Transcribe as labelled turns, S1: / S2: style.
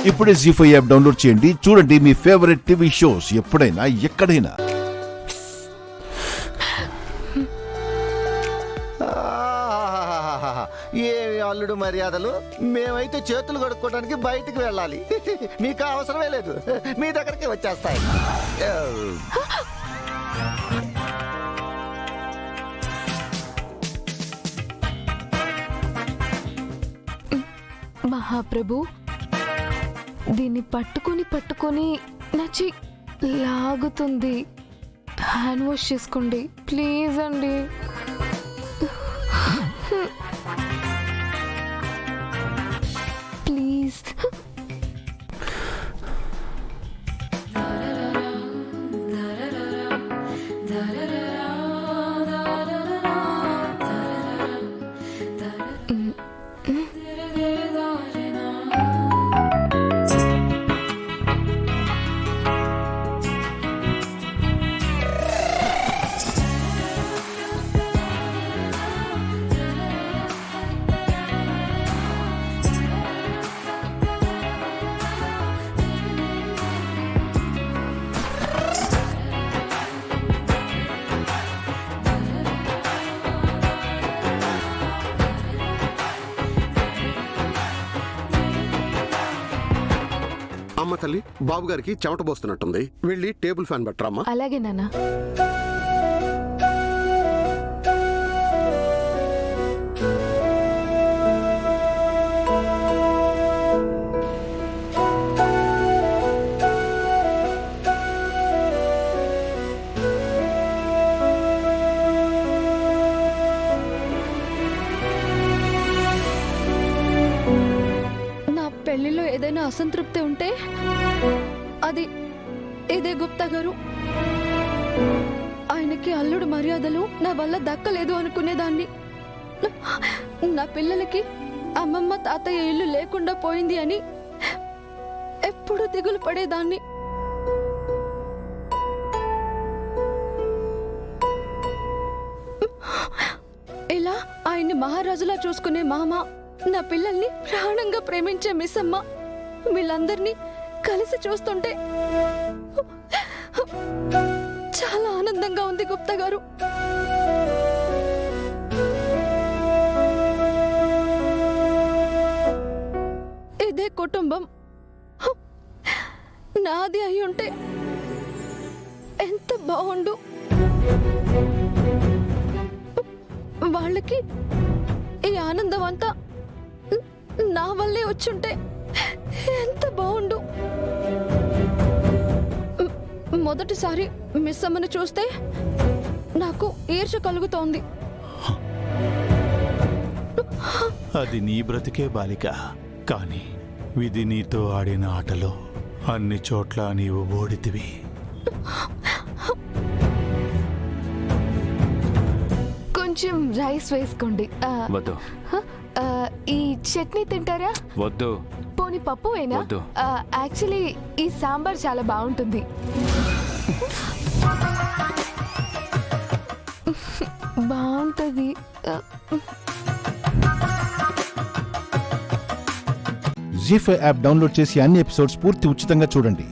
S1: ఇప్పుడే జీ5 app download చేయండి. చూడండి మీ ఫేవరెట్ టీవీ షోస్ ఎప్పుడైనా ఎక్కడైనా.
S2: ఏమి అల్లుడు మర్యాదలు. మేమైతే చేతులు కడుక్కోవడానికి బయటికి వెళ్ళాలి. మీకు అవసరమే లేదు, మీ దగ్గరికి వచ్చేస్తాయి.
S3: మహాప్రభు, దీన్ని పట్టుకొని నచ్చి లాగుతుంది. హ్యాండ్ వాష్ చేసుకోండి ప్లీజ్ అండి. ప్లీజ్.
S4: అమ్మ తల్లి, బాబు గారికి చెమట పోస్తున్నట్టుంది, వెళ్ళి టేబుల్ ఫ్యాన్ పెట్టరామ్మా.
S3: అలాగే నాన్న.
S5: పెళ్లిలో ఏదైనా అసంతృప్తి ఉంటే అది ఇదే గుప్తా గారు. ఆయనకి అల్లుడు మర్యాదలు నా వల్ల దక్కలేదు అనుకునేదాన్ని. నా పిల్లలకి అమ్మమ్మ తాతయ్య ఇల్లు లేకుండా పోయింది అని ఎప్పుడు దిగులు పడేదాన్ని. ఇలా ఆయన్ని మహారాజులా చూసుకునే మామ, నా పిల్లల్ని ప్రాణంగా ప్రేమించే మిస్ అమ్మ, వీళ్ళందరినీ కలిసి చూస్తుంటే చాలా ఆనందంగా ఉంది గుప్తా గారు. ఇదే కుటుంబం నాది అయి ఉంటే ఎంత బాగుండు. వాళ్ళకి ఈ ఆనందం అంతా నా వల్లే వచ్చుంటే ఎంత బాగుండు. మొదటిసారి మిస్ అమ్మను చూస్తే నాకు ఈర్ష్య కలుగుతోంది.
S6: అది నీ బ్రతికే బాలిక, కానీ విధి నీతో ఆడిన ఆటలో అన్ని చోట్ల నీవు ఓడితివి.
S3: కొంచెం రైస్ వేసుకోండి.
S7: వద్దు.
S3: ఈ చట్నీ తింటారా?
S7: వద్దు.
S3: పోనీ పప్పు వేనా?
S7: వద్దు.
S3: యాక్చువల్లీ ఈ సాంబార్ చాలా బాగుంటుంది. బాగుంటుంది.
S1: జీ5 యాప్ డౌన్లోడ్ చేసి అన్ని ఎపిసోడ్స్ పూర్తి ఉచితంగా చూడండి.